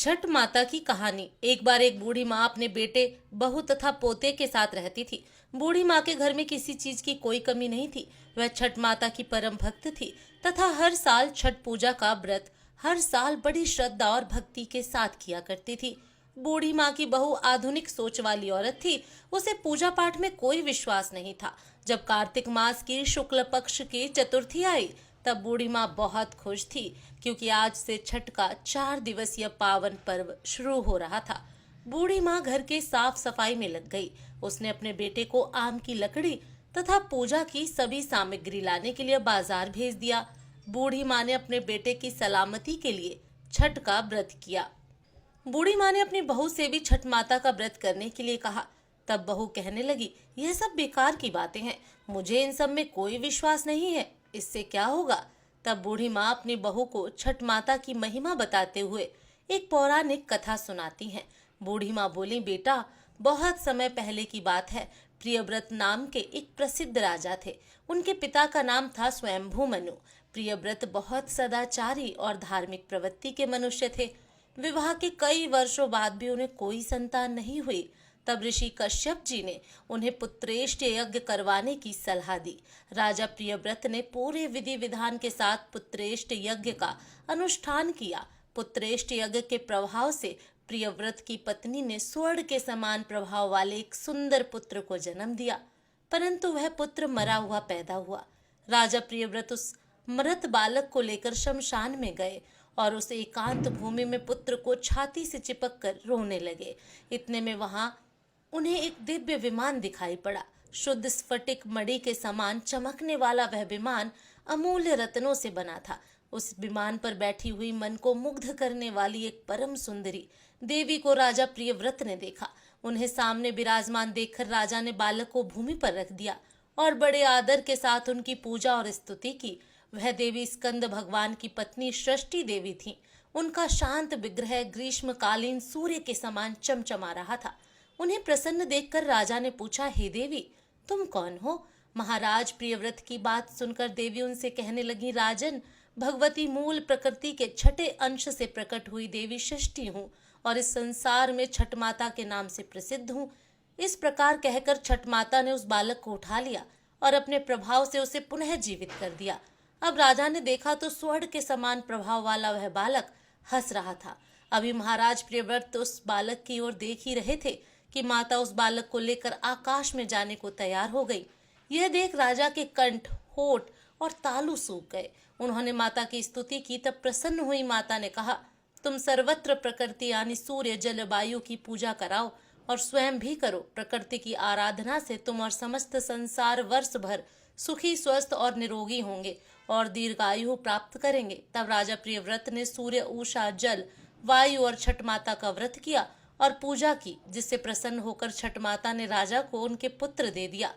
छठ माता की कहानी। एक बार एक बूढ़ी माँ अपने बेटे, बहू तथा पोते के साथ रहती थी। बूढ़ी माँ के घर में किसी चीज की कोई कमी नहीं थी। वह छठ माता की परम भक्त थी तथा हर साल छठ पूजा का व्रत हर साल बड़ी श्रद्धा और भक्ति के साथ किया करती थी। बूढ़ी माँ की बहू आधुनिक सोच वाली औरत थी। उसे पूजा पाठ में कोई विश्वास नहीं था। जब कार्तिक मास की शुक्ल पक्ष की चतुर्थी आई तब बूढ़ी माँ बहुत खुश थी, क्योंकि आज से छठ का 4 दिवसीय पावन पर्व शुरू हो रहा था। बूढ़ी माँ घर के साफ सफाई में लग गई। उसने अपने बेटे को आम की लकड़ी तथा पूजा की सभी सामग्री लाने के लिए बाजार भेज दिया। बूढ़ी माँ ने अपने बेटे की सलामती के लिए छठ का व्रत किया। बूढ़ी माँ ने अपनी बहू से भी छठ माता का व्रत करने के लिए कहा। तब बहू कहने लगी, यह सब बेकार की बातें हैं, मुझे इन सब में कोई विश्वास नहीं है, इससे क्या होगा। तब बूढ़ी माँ अपनी बहू को छठ माता की महिमा बताते हुए एक पौराणिक कथा सुनाती हैं। बूढ़ी माँ बोली, बेटा, बहुत समय पहले की बात है। प्रियव्रत नाम के एक प्रसिद्ध राजा थे। उनके पिता का नाम था स्वयंभू मनु। प्रियव्रत बहुत सदाचारी और धार्मिक प्रवृत्ति के मनुष्य थे। विवाह के कई वर्षों बाद भी उन्हें कोई संतान नहीं हुई। तब ऋषि कश्यप जी ने उन्हें पुत्रेष्ट यज्ञ करवाने की सलाह दी। राजा प्रियव्रत ने पूरे विधि विधान के साथ पुत्रेष्ट यज्ञ का अनुष्ठान किया। पुत्रेष्ट यज्ञ के प्रभाव से प्रियव्रत की पत्नी ने स्वर्ण के समान प्रभाव वाले एक सुंदर पुत्र को जन्म दिया, परंतु वह पुत्र मरा हुआ पैदा हुआ। राजा प्रियव्रत उस मृत बालक को लेकर शमशान में गए और उस एकांत भूमि में पुत्र को छाती से चिपक कर रोने लगे। इतने में वहां उन्हें एक दिव्य विमान दिखाई पड़ा। शुद्ध स्फटिक मणि के समान चमकने वाला वह विमान अमूल्य रत्नों से बना था। उस विमान पर बैठी हुई मन को मुग्ध करने वाली एक परम सुंदरी देवी को राजा प्रियव्रत ने देखा। उन्हें सामने विराजमान देखकर राजा ने बालक को भूमि पर रख दिया और बड़े आदर के साथ उनकी पूजा और स्तुति की। वह देवी स्कंद भगवान की पत्नी सृष्टि देवी थी। उनका शांत विग्रह ग्रीष्मकालीन सूर्य के समान चमचमा रहा था। उन्हें प्रसन्न देखकर राजा ने पूछा, हे देवी, तुम कौन हो। महाराज प्रियव्रत की बात सुनकर देवी उनसे कहने लगी, राजन, भगवती मूल प्रकृति के छठे अंश से प्रकट हुई देवी सृष्टि हूँ और इस संसार में छठ माता के नाम से प्रसिद्ध हूँ। इस प्रकार कहकर छठ माता ने उस बालक को उठा लिया और अपने प्रभाव से उसे पुनः जीवित कर दिया। अब राजा ने देखा तो स्वर्ण के समान प्रभाव वाला वह बालक हंस रहा था। अभी महाराज प्रियव्रत उस बालक की ओर देख ही रहे थे कि माता उस बालक को लेकर आकाश में जाने को तैयार हो गई। यह देख राजा के कंठ, होठ और तालू सूख गए। उन्होंने माता की स्तुति की। तब प्रसन्न हुई माता ने कहा, तुम सर्वत्र प्रकृति यानी सूर्य, जल, वायु की पूजा कराओ और स्वयं भी करो। प्रकृति की आराधना से तुम और समस्त संसार वर्ष भर सुखी, स्वस्थ और निरोगी होंगे और दीर्घायु प्राप्त करेंगे। तब राजा प्रियव्रत ने सूर्य, उषा, जल, वायु और छठ माता का व्रत किया और पूजा की, जिससे प्रसन्न होकर छठ माता ने राजा को उनके पुत्र दे दिया।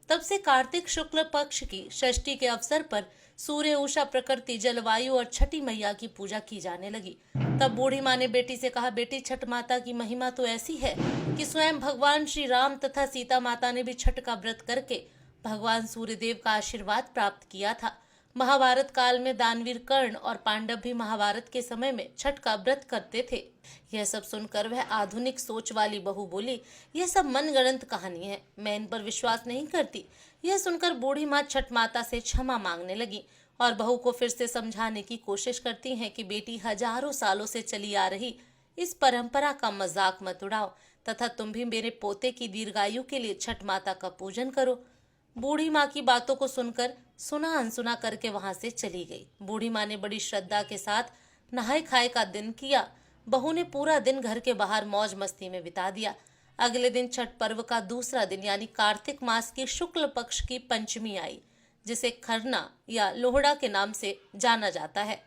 तब से कार्तिक शुक्ल पक्ष की षष्ठी के अवसर पर सूर्य, उषा, प्रकृति, जलवायु और छठी मैया की पूजा की जाने लगी। तब बूढ़ी माँ ने बेटी से कहा, बेटी, छठ माता की महिमा तो ऐसी है कि स्वयं भगवान श्री राम तथा सीता माता ने भी छठ का व्रत करके भगवान सूर्यदेव का आशीर्वाद प्राप्त किया था। महाभारत काल में दानवीर कर्ण और पांडव भी महाभारत के समय में छठ का व्रत करते थे। यह सब सुनकर वह आधुनिक सोच वाली बहू बोली, यह सब मनगढ़ंत कहानी है, मैं इन पर विश्वास नहीं करती। यह सुनकर बूढ़ी माँ छठ माता से क्षमा मांगने लगी और बहू को फिर से समझाने की कोशिश करती हैं कि बेटी, हजारों सालों से चली आ रही इस परंपरा का मजाक मत उड़ाओ तथा तुम भी मेरे पोते की दीर्घायु के लिए छठ माता का पूजन करो। बूढ़ी माँ की बातों को सुनकर सुना अनसुना करके वहां से चली गई। बूढ़ी माँ ने बड़ी श्रद्धा के साथ नहाए खाए का दिन किया। बहू ने पूरा दिन घर के बाहर मौज मस्ती में बिता दिया। अगले दिन छठ पर्व का दूसरा दिन यानी कार्तिक मास की शुक्ल पक्ष की पंचमी आई, जिसे खरना या लोहड़ा के नाम से जाना जाता है।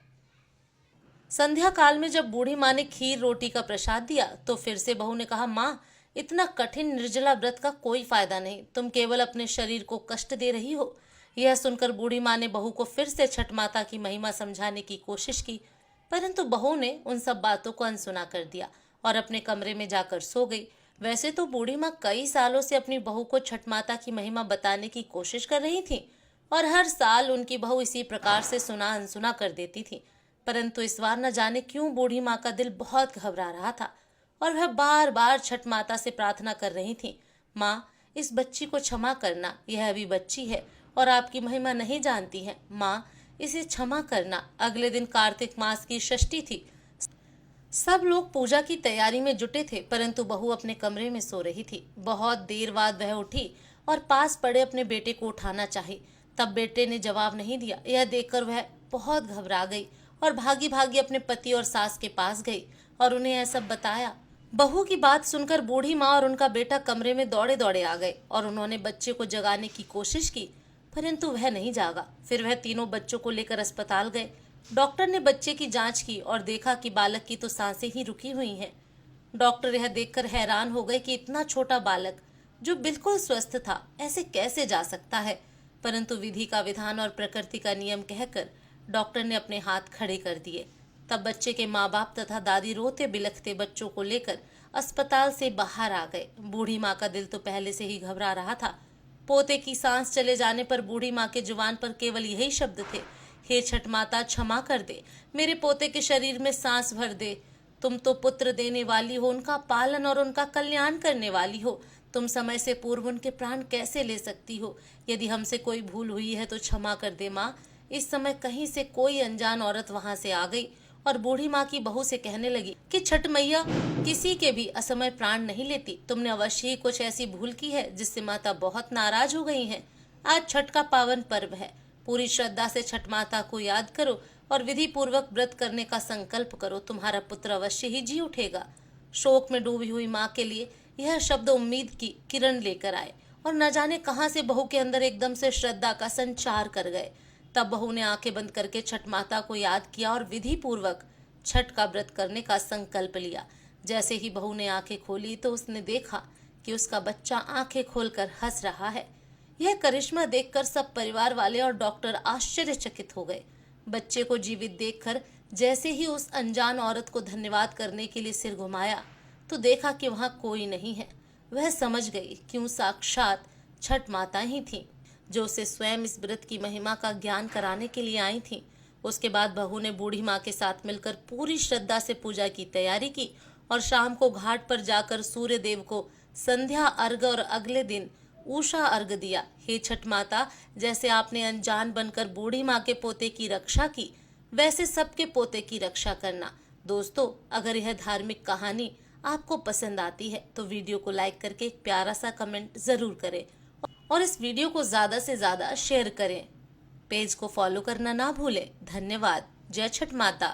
संध्या काल में जब बूढ़ी माँ ने खीर रोटी का प्रसाद दिया तो फिर से बहू ने कहा, माँ, इतना कठिन निर्जला व्रत का कोई फायदा नहीं, तुम केवल अपने शरीर को कष्ट दे रही हो। यह सुनकर बूढ़ी माँ ने बहू को फिर से छठ माता की महिमा समझाने की कोशिश की, परंतु बहू ने उन सब बातों को अनसुना कर दिया और अपने कमरे में जाकर सो गई। वैसे तो बूढ़ी माँ कई सालों से अपनी बहू को छठ माता की महिमा बताने की कोशिश कर रही थी और हर साल उनकी बहू इसी प्रकार से सुना अनसुना कर देती थी, परंतु इस बार न जाने क्यों बूढ़ी माँ का दिल बहुत घबरा रहा था और वह बार बार छठ माता से प्रार्थना कर रही थी, माँ इस बच्ची को क्षमा करना, यह अभी बच्ची है और आपकी महिमा नहीं जानती है। माँ इसे क्षमा करना। अगले दिन कार्तिक मास की षष्ठी थी। सब लोग पूजा की तैयारी में जुटे थे, परंतु बहू अपने कमरे में सो रही थी। बहुत देर बाद वह उठी और पास पड़े अपने बेटे को उठाना चाही। तब बेटे ने जवाब नहीं दिया। यह देखकर वह बहुत घबरा गई और भागी भागी अपने पति और सास के पास गई और उन्हें यह सब बताया। बहू की बात सुनकर बूढ़ी माँ और उनका बेटा कमरे में दौड़े दौड़े आ गए और उन्होंने बच्चे को जगाने की कोशिश की, परंतु वह नहीं जागा। फिर वह तीनों बच्चों को लेकर अस्पताल गए। डॉक्टर ने बच्चे की जांच की और देखा कि बालक की तो सांसें ही रुकी हुई हैं। डॉक्टर यह देखकर हैरान हो गए कि इतना छोटा बालक जो बिल्कुल स्वस्थ था ऐसे कैसे जा सकता है, परंतु विधि का विधान और प्रकृति का नियम कहकर डॉक्टर ने अपने हाथ खड़े कर दिए। तब बच्चे के माँ बाप तथा दादी रोते बिलखते बच्चों को लेकर अस्पताल से बाहर आ गए। बूढ़ी माँ का दिल तो पहले से ही घबरा रहा था। पोते की सांस चले जाने पर बूढ़ी माँ के जुबान पर केवल यही शब्द थे, हे छठ माता क्षमा कर दे, मेरे पोते के शरीर में सांस भर दे। तुम तो पुत्र देने वाली हो, उनका पालन और उनका कल्याण करने वाली हो। तुम समय से पूर्व उनके प्राण कैसे ले सकती हो? यदि हमसे कोई भूल हुई है तो क्षमा कर दे माँ। इस समय कहीं से कोई अनजान औरत वहां से आ गई और बूढ़ी माँ की बहू से कहने लगी कि छठ मैया किसी के भी असमय प्राण नहीं लेती। तुमने अवश्य ही कुछ ऐसी भूल की है जिससे माता बहुत नाराज हो गई हैं। आज छठ का पावन पर्व है। पूरी श्रद्धा से छठ माता को याद करो और विधि पूर्वक व्रत करने का संकल्प करो। तुम्हारा पुत्र अवश्य ही जी उठेगा। शोक में डूबी हुई माँ के लिए यह शब्द उम्मीद की किरण लेकर आए और न जाने कहां से बहू के अंदर एकदम से श्रद्धा का संचार कर गए। तब बहू ने आंखें बंद करके छठ माता को याद किया और विधि पूर्वक छठ का व्रत करने का संकल्प लिया। जैसे ही बहू ने आंखें खोली तो उसने देखा कि उसका बच्चा आंखें खोलकर हंस रहा है। यह करिश्मा देखकर सब परिवार वाले और डॉक्टर आश्चर्यचकित हो गए। बच्चे को जीवित देखकर जैसे ही उस अनजान औरत को धन्यवाद करने के लिए सिर घुमाया तो देखा कि वहां कोई नहीं है। वह समझ गई कि वो साक्षात छठ माता ही थी जो उसे स्वयं इस व्रत की महिमा का ज्ञान कराने के लिए आई थी। उसके बाद बहू ने बूढ़ी माँ के साथ मिलकर पूरी श्रद्धा से पूजा की तैयारी की और शाम को घाट पर जाकर सूर्य देव को संध्या अर्घ और अगले दिन उषा अर्घ दिया। हे छठ माता, जैसे आपने अनजान बनकर बूढ़ी माँ के पोते की रक्षा की, वैसे सबके पोते की रक्षा करना। दोस्तों, अगर यह धार्मिक कहानी आपको पसंद आती है तो वीडियो को लाइक करके एक प्यारा सा कमेंट जरूर करें और इस वीडियो को ज्यादा से ज्यादा शेयर करें। पेज को फॉलो करना ना भूलें। धन्यवाद। जय छठ माता।